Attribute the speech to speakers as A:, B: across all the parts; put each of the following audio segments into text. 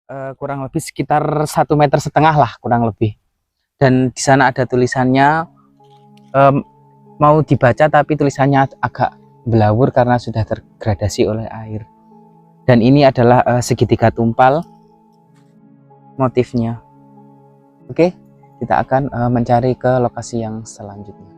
A: kurang lebih sekitar 1,5 meter lah kurang lebih. Dan di sana ada tulisannya, mau dibaca tapi tulisannya agak belawur karena sudah tergradasi oleh air. Dan ini adalah segitiga tumpal motifnya. Oke, kita akan mencari ke lokasi yang selanjutnya.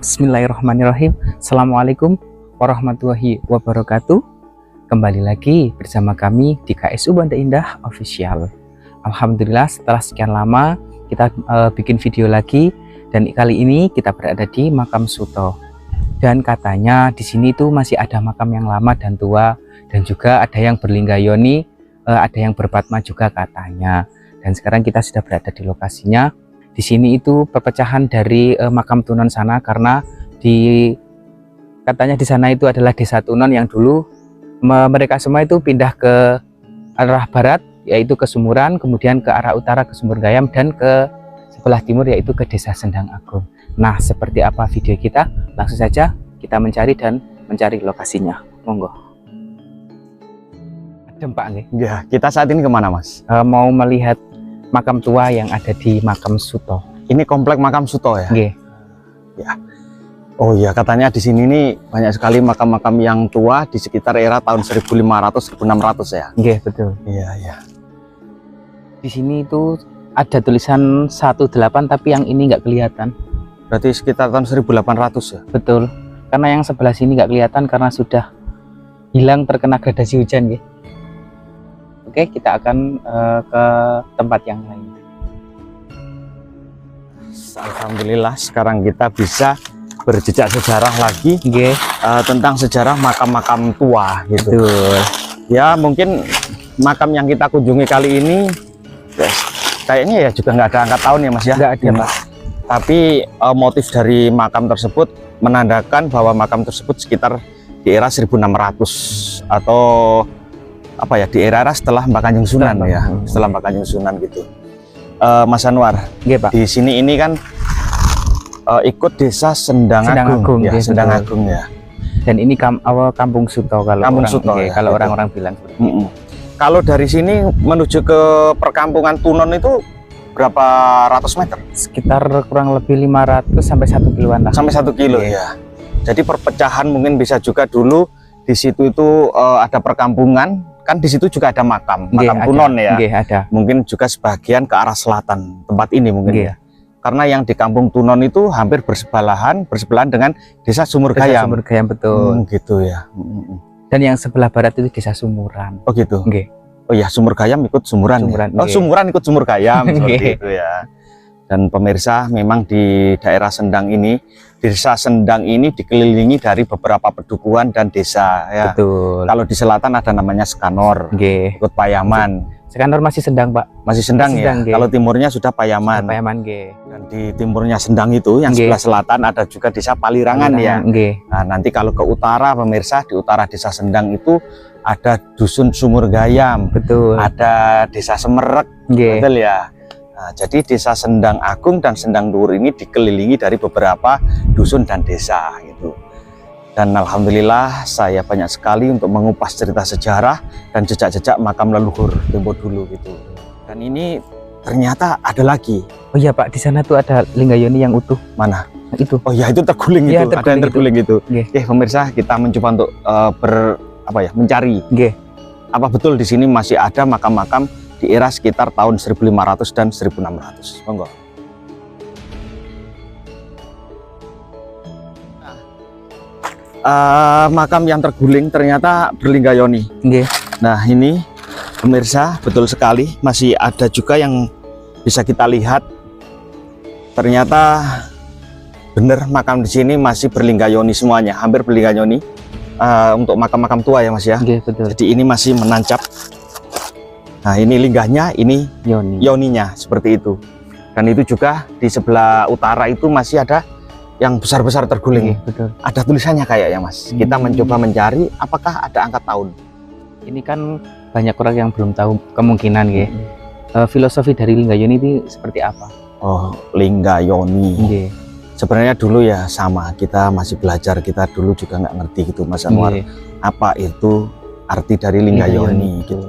A: Bismillahirrahmanirrahim. Assalamualaikum warahmatullahi wabarakatuh. Kembali lagi bersama kami di KSU Banda Indah Official. Alhamdulillah setelah sekian lama kita bikin video lagi, dan kali ini kita berada di Makam Suto. Dan katanya di sini tuh masih ada makam yang lama dan tua, dan juga ada yang berlinggayoni, ada yang berpatma juga katanya. Dan sekarang kita sudah berada di lokasinya. Di sini itu perpecahan dari makam Tunon sana, karena katanya di sana itu adalah desa Tunon yang dulu mereka semua itu pindah ke arah barat, yaitu ke Sumuran, kemudian ke arah utara ke Sumber Gayam, dan ke sebelah timur yaitu ke desa Sendang Agung. Nah, seperti apa video kita? Langsung saja kita mencari lokasinya. Monggo. Adem Pak nggih.
B: Ya, kita saat ini kemana Mas?
A: Mau melihat makam tua yang ada di Makam Suto.
B: Ini komplek Makam Suto ya?
A: Nggih.
B: Ya. Oh iya, katanya di sini nih banyak sekali makam-makam yang tua di sekitar era tahun 1500-1600 ya?
A: Nggih, betul.
B: Iya, iya.
A: Di sini itu ada tulisan 18 tapi yang ini nggak kelihatan.
B: Berarti sekitar tahun 1800 ya?
A: Betul. Karena yang sebelah sini nggak kelihatan karena sudah hilang terkena gradasi hujan nggih. Oke, kita akan ke tempat yang lain.
B: Alhamdulillah sekarang kita bisa berjejak sejarah lagi tentang sejarah makam-makam tua gitu.
A: Betul.
B: Ya mungkin makam yang kita kunjungi kali ini kayaknya ya juga nggak ada angka tahun ya Mas ya?
A: Nggak ada Pak.
B: Tapi motif dari makam tersebut menandakan bahwa makam tersebut sekitar di era 1600 atau apa ya, di era setelah Mbak Kanjeng Sunan ya, setelah Mbak Kanjeng Sunan gitu. Mas Anwar,
A: Pak.
B: Di sini ini kan ikut desa Sendang Agung ya, Sendang Agung ya.
A: Dan ini awal Kampung Suto kalau
B: Kampung Suto ya,
A: kalau orang-orang bilang.
B: Kalau dari sini menuju ke perkampungan Tunon itu berapa ratus meter?
A: Sekitar kurang lebih 500 sampai 1 kiloan lah.
B: Sampai 1 kilo ya. Jadi perpecahan mungkin bisa juga dulu di situ itu ada perkampungan. Kan di situ juga ada makam Tunon ya.
A: Ada.
B: Mungkin juga sebagian ke arah selatan tempat ini mungkin ya. Karena yang di Kampung Tunon itu hampir bersebelahan dengan desa Sumur Gayam.
A: Sumur Gayam, betul.
B: Gitu ya.
A: Dan yang sebelah barat itu desa Sumuran.
B: Oh gitu.
A: Nggih.
B: Oh ya, Sumur Gayam ikut Sumuran. Oh, Sumuran ikut Sumur Gayam seperti itu ya. Dan pemirsa, memang di daerah Sendang ini, desa Sendang ini dikelilingi dari beberapa pedukuhan dan desa ya.
A: Betul.
B: Kalau di selatan ada namanya Sekanor, ikut Payaman.
A: Sekanor masih Sendang Pak.
B: Masih Sendang ya. Kalau timurnya sudah Payaman.
A: Payaman
B: Dan di timurnya Sendang itu yang sebelah selatan ada juga desa Palirangan ya. Nah, nanti kalau ke utara pemirsa, di utara desa Sendang itu ada dusun Sumur Gayam.
A: Betul.
B: Ada desa Semerek. Betul ya. Nah, jadi desa Sendang Agung dan Sendang Dhuwur ini dikelilingi dari beberapa dusun dan desa gitu. Dan alhamdulillah saya banyak sekali untuk mengupas cerita sejarah dan jejak-jejak makam leluhur tempo dulu gitu. Dan ini ternyata ada lagi. Oh
A: iya Pak, di sana tuh ada linggayoni yang utuh.
B: Mana?
A: Itu.
B: Oh ya, itu terguling
A: ya,
B: itu. Ada yang terguling itu. Pemirsa, kita mencoba untuk mencari. Apa betul di sini masih ada makam-makam di era sekitar tahun 1500 dan 1600. Monggo. makam yang terguling ternyata berlinggayoni.
A: Nggih.
B: Nah ini pemirsa, betul sekali masih ada juga yang bisa kita lihat. Ternyata benar makam di sini masih berlinggayoni semuanya, hampir berlinggayoni untuk makam-makam tua ya Mas ya.
A: Nggih, betul.
B: Jadi ini masih menancap. Nah ini linggahnya, ini yoninya seperti itu. Dan itu juga di sebelah utara itu masih ada yang besar-besar terguling.
A: Betul.
B: Ada tulisannya kayak ya Mas. Kita mencoba mencari apakah ada angka tahun.
A: Ini kan banyak orang yang belum tahu kemungkinan ya. Filosofi dari linggayoni ini seperti apa?
B: Oh, linggayoni. Sebenarnya dulu ya sama, kita masih belajar, kita dulu juga nggak ngerti gitu Mas Anwar. Apa itu arti dari linggayoni gitu.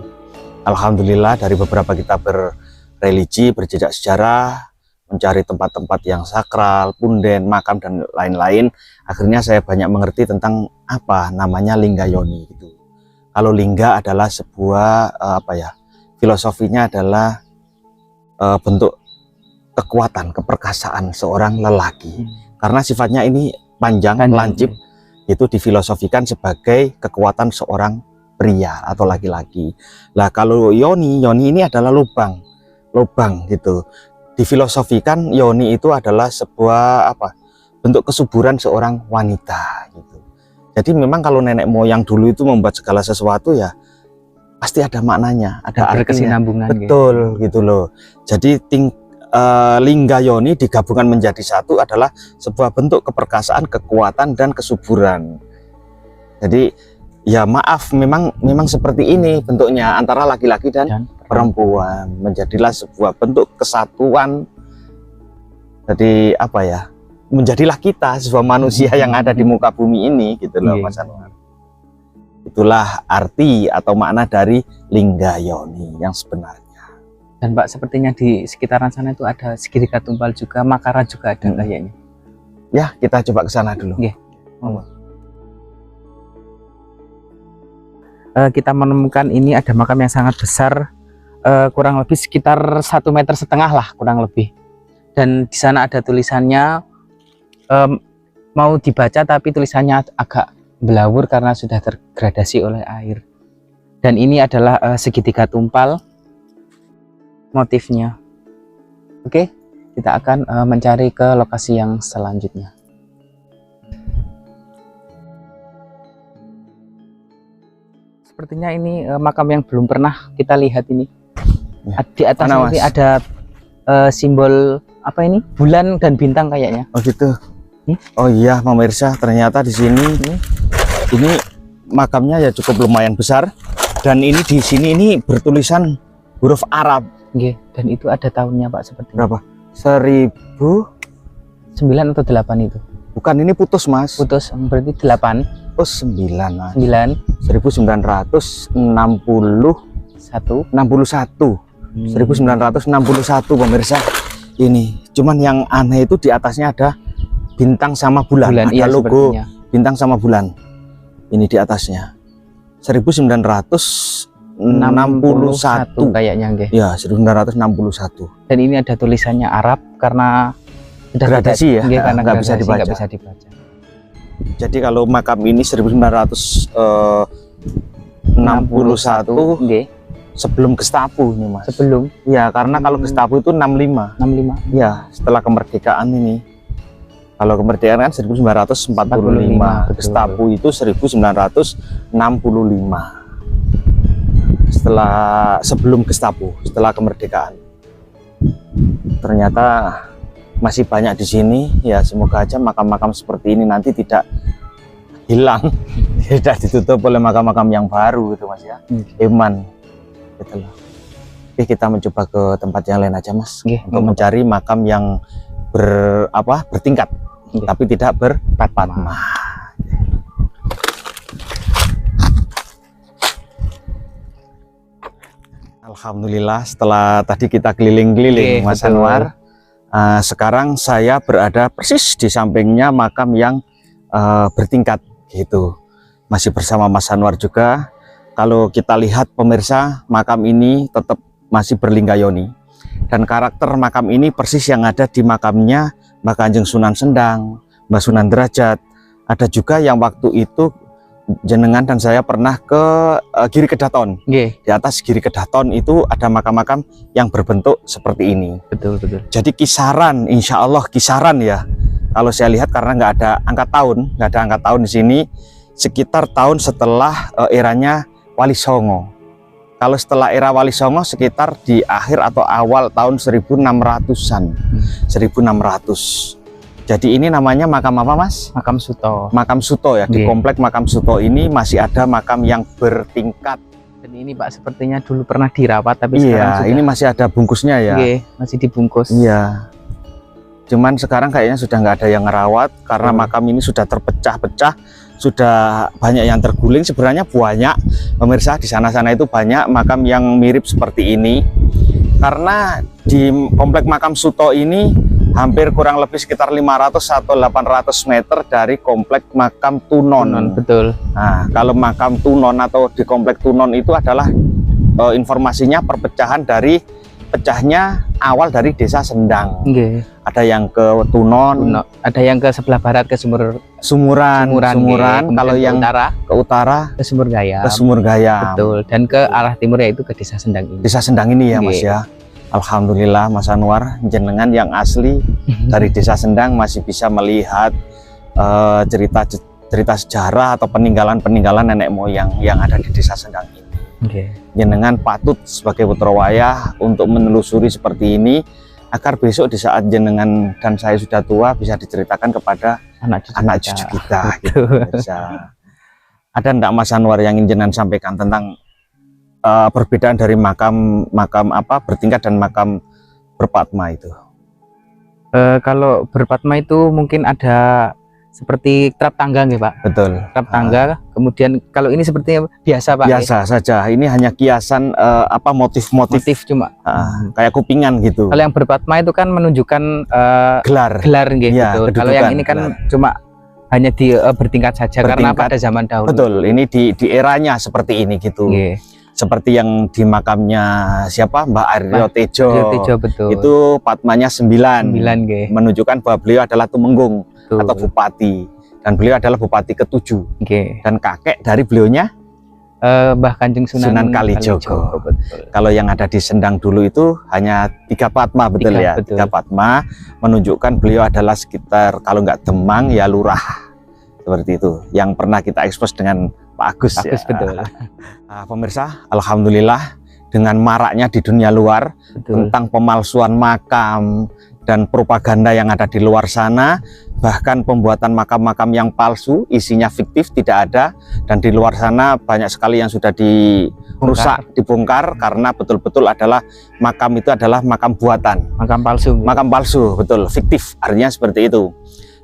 B: Alhamdulillah dari beberapa kita berreligi, berjejak sejarah, mencari tempat-tempat yang sakral, punden, makam dan lain-lain. Akhirnya saya banyak mengerti tentang apa namanya linggayoni gitu. Kalau lingga adalah sebuah filosofinya adalah bentuk kekuatan, keperkasaan seorang lelaki. Karena sifatnya ini panjang, lancip, itu difilosofikan sebagai kekuatan seorang pria atau laki-laki. Lah kalau yoni ini adalah lubang gitu. Difilosofikan yoni itu adalah sebuah bentuk kesuburan seorang wanita gitu. Jadi memang kalau nenek moyang dulu itu membuat segala sesuatu ya pasti ada maknanya, ada
A: berkesinambungan.
B: Betul gitu loh. Jadi linggayoni digabungkan menjadi satu adalah sebuah bentuk keperkasaan, kekuatan dan kesuburan. Jadi ya maaf, memang seperti ini bentuknya antara laki-laki dan perempuan, menjadilah sebuah bentuk kesatuan. Jadi menjadilah kita sebuah manusia yang ada di muka bumi ini gitu loh Mas Anwar. Itulah arti atau makna dari linggayoni yang sebenarnya.
A: Dan Pak, sepertinya di sekitaran sana itu ada segitiga tumpal juga, makara juga ada kayaknya.
B: Ya, kita coba ke sana dulu.
A: Kita menemukan ini ada makam yang sangat besar, kurang lebih sekitar 1,5 meter lah kurang lebih. Dan di sana ada tulisannya, mau dibaca tapi tulisannya agak belawur karena sudah tergradasi oleh air. Dan ini adalah segitiga tumpal motifnya. Oke, kita akan mencari ke lokasi yang selanjutnya. Sepertinya ini makam yang belum pernah kita lihat ini. Di atas ini ada simbol apa ini? Bulan dan bintang kayaknya.
B: Oh gitu. Oh iya pemirsa, ternyata di sini ini makamnya ya cukup lumayan besar, dan ini di sini ini bertulisan huruf Arab.
A: Dan itu ada tahunnya Pak seperti
B: berapa? 1009
A: atau 8 itu?
B: Bukan, ini putus Mas.
A: Putus, berarti 8.
B: Oh 9 Mas.
A: 1961.
B: 1961 pemirsa. Ini cuman yang aneh itu di atasnya ada bintang sama bulan, ada
A: iya,
B: logo
A: sepertinya.
B: Bintang sama bulan. Ini di atasnya 1961
A: kayaknya nggih.
B: Ya, 1961.
A: Dan ini ada tulisannya Arab karena sudah
B: gradasi ya,
A: karena
B: nggak bisa dibaca. Jadi kalau makam ini 1961 sebelum Gestapo ini Mas.
A: Sebelum?
B: Ya, karena kalau Gestapo itu 65. Ya, setelah kemerdekaan ini. Kalau kemerdekaan kan 1945, Gestapo itu 1965. Sebelum Gestapo, setelah kemerdekaan. Ternyata masih banyak di sini. Ya, semoga aja makam-makam seperti ini nanti tidak hilang, tidak ditutup oleh makam-makam yang baru gitu Mas ya. Iman. Gitu loh. Oke, kita mencoba ke tempat yang lain aja Mas, untuk mencari makam yang bertingkat, tapi tidak berpatma. Alhamdulillah, setelah tadi kita keliling-keliling Mas Anwar, sekarang saya berada persis di sampingnya makam yang bertingkat gitu. Masih bersama Mas Anwar juga. Kalau kita lihat pemirsa, makam ini tetap masih berlinggayoni, dan karakter makam ini persis yang ada di makamnya Mbah Kanjeng Sunan Sendang, Mbah Sunan Derajat, Ada juga yang waktu itu jenengan dan saya pernah ke Giri Kedaton.
A: Nggih.
B: Di atas Giri Kedaton itu ada makam-makam yang berbentuk seperti ini.
A: Betul.
B: Jadi kisaran, insya Allah kisaran ya. Kalau saya lihat karena nggak ada angka tahun di sini, sekitar tahun setelah eranya Wali Songo. Kalau setelah era Wali Songo sekitar di akhir atau awal tahun 1600-an. 1600. Jadi ini namanya makam apa, Mas?
A: Makam Suto.
B: Makam Suto ya. Di komplek Makam Suto ini masih ada makam yang bertingkat.
A: Dan ini Pak sepertinya dulu pernah dirawat tapi sekarang sudah...
B: ini masih ada bungkusnya ya.
A: Masih dibungkus.
B: Iya. Cuman sekarang kayaknya sudah nggak ada yang ngerawat karena makam ini sudah terpecah-pecah, sudah banyak yang terguling. Sebenarnya banyak pemirsa di sana-sana itu banyak makam yang mirip seperti ini. Karena di komplek Makam Suto ini hampir kurang lebih sekitar 500 atau 800 meter dari komplek Makam Tunon.
A: Betul.
B: Nah, kalau Makam Tunon atau di komplek Tunon itu adalah informasinya perpecahan dari pecahnya awal dari desa Sendang. Ada yang ke Tunon,
A: ada yang ke sebelah barat ke Sumuran.
B: Kalau yang ke utara
A: ke Sumur Gayam. Betul. Dan ke arah timur yaitu ke desa Sendang ini.
B: Desa Sendang ini ya, Mas ya. Alhamdulillah Mas Anwar, jenengan yang asli dari desa Sendang masih bisa melihat cerita sejarah atau peninggalan nenek moyang yang ada di desa Sendang ini. Jenengan patut sebagai putra wayah untuk menelusuri seperti ini agar besok di saat jenengan dan saya sudah tua bisa diceritakan kepada anak cucu kita. Gitu. Ada enggak Mas Anwar yang ingin jenengan sampaikan tentang perbedaan dari makam bertingkat dan makam berpatma itu?
A: Kalau berpatma itu mungkin ada seperti trap tangga nggih Pak? Betul. Trap tangga. Kemudian kalau ini sepertinya biasa Pak? Biasa
B: saja. Ini hanya kiasan motif
A: cuma
B: kayak kupingan gitu.
A: Kalau yang berpatma itu kan menunjukkan
B: gelar
A: nggih gitu. Kalau yang ini kan cuma hanya bertingkat saja karena pada zaman dahulu.
B: Betul. Ini di eranya seperti ini gitu. Seperti yang di makamnya siapa, Mbak Aryo Tejo,
A: betul.
B: Itu patmanya 9 menunjukkan bahwa beliau adalah Tumenggung atau Bupati, dan beliau adalah Bupati ke-7 dan kakek dari beliaunya
A: Mbah Kanjeng Sunan
B: Kalijogo. Kalau yang ada di Sendang dulu itu hanya 3 patma, betul ya? 3 patma menunjukkan beliau adalah sekitar kalau nggak Demang ya lurah, seperti itu yang pernah kita ekspos dengan Pak Agus ya.
A: Betul.
B: Pemirsa, alhamdulillah dengan maraknya di dunia luar tentang pemalsuan makam dan propaganda yang ada di luar sana, bahkan pembuatan makam-makam yang palsu, isinya fiktif, tidak ada, dan di luar sana banyak sekali yang sudah dirusak, dibongkar karena betul-betul adalah makam itu adalah makam buatan, makam palsu, betul, fiktif, artinya seperti itu.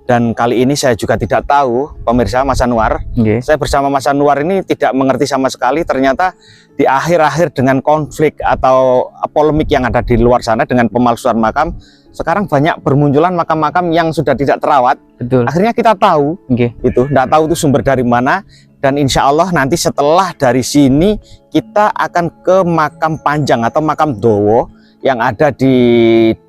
B: Dan kali ini saya juga tidak tahu, pemirsa, Mas Anwar, saya bersama Mas Anwar ini tidak mengerti sama sekali. Ternyata di akhir-akhir dengan konflik atau polemik yang ada di luar sana dengan pemalsuan makam, sekarang banyak bermunculan makam-makam yang sudah tidak terawat. Betul. Akhirnya kita tahu, itu tidak tahu itu sumber dari mana. Dan insya Allah nanti setelah dari sini kita akan ke makam Panjang atau makam Dowo yang ada di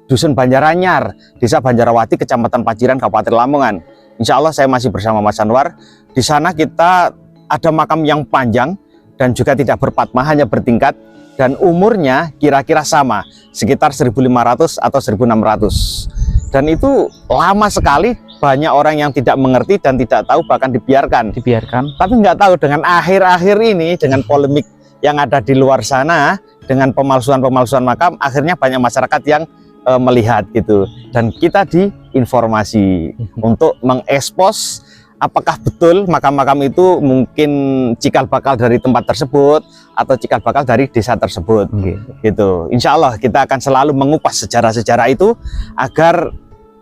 B: Dusun Banjaranyar, Desa Banjarawati, Kecamatan Paciran, Kabupaten Lamongan. Insya Allah saya masih bersama Mas Anwar. Di sana kita ada makam yang panjang dan juga tidak berpatma, hanya bertingkat, dan umurnya kira-kira sama, sekitar 1500 atau 1600. Dan itu lama sekali, banyak orang yang tidak mengerti dan tidak tahu, bahkan dibiarkan. Tapi nggak tahu dengan akhir-akhir ini, dengan polemik yang ada di luar sana, dengan pemalsuan makam, akhirnya banyak masyarakat yang melihat gitu, dan kita diinformasi untuk mengekspos apakah betul makam-makam itu mungkin cikal bakal dari tempat tersebut atau cikal bakal dari desa tersebut. Gitu. Insya Allah kita akan selalu mengupas sejarah-sejarah itu agar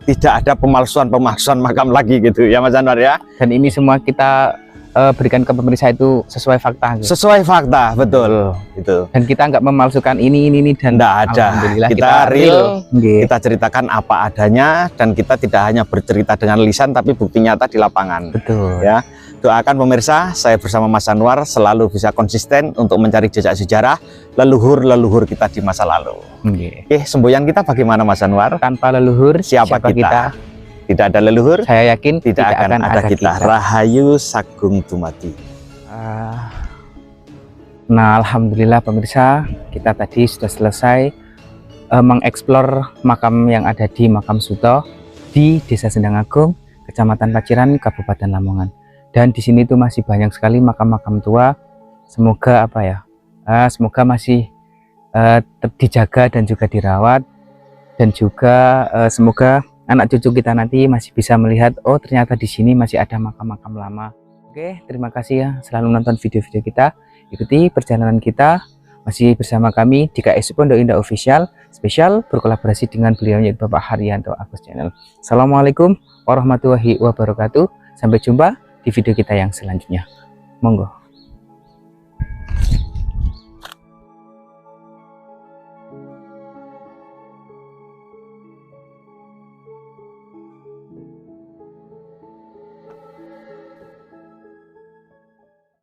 B: tidak ada pemalsuan makam lagi gitu ya Mas Anwar ya.
A: Dan ini semua kita berikan ke pemirsa itu sesuai fakta.
B: Sesuai fakta, betul. Itu.
A: Dan kita nggak memalsukan ini dan
B: tidak ada. Kita real, kita ceritakan apa adanya, dan kita tidak hanya bercerita dengan lisan, tapi bukti nyata di lapangan. Betul. Ya, doakan pemirsa, saya bersama Mas Anwar selalu bisa konsisten untuk mencari jejak sejarah leluhur kita di masa lalu. Semboyan kita bagaimana Mas Anwar?
A: Tanpa leluhur, siapa kita?
B: tidak ada leluhur,
A: saya yakin
B: tidak akan ada kita. Rahayu Sagung Dumadi.
A: Nah, alhamdulillah pemirsa, kita tadi sudah selesai mengeksplor makam yang ada di Makam Suto di Desa Sendang Agung, Kecamatan Paciran, Kabupaten Lamongan. Dan di sini tuh masih banyak sekali makam-makam tua. Semoga semoga masih dijaga dan juga dirawat, dan juga semoga anak cucu kita nanti masih bisa melihat, oh ternyata di sini masih ada makam-makam lama. Oke, terima kasih ya selalu nonton video-video kita. Ikuti perjalanan kita masih bersama kami di KSU Pondok Indah Official, spesial berkolaborasi dengan beliau yaitu Bapak Haryanto Agus Channel. Assalamualaikum warahmatullahi wabarakatuh. Sampai jumpa di video kita yang selanjutnya. Monggo.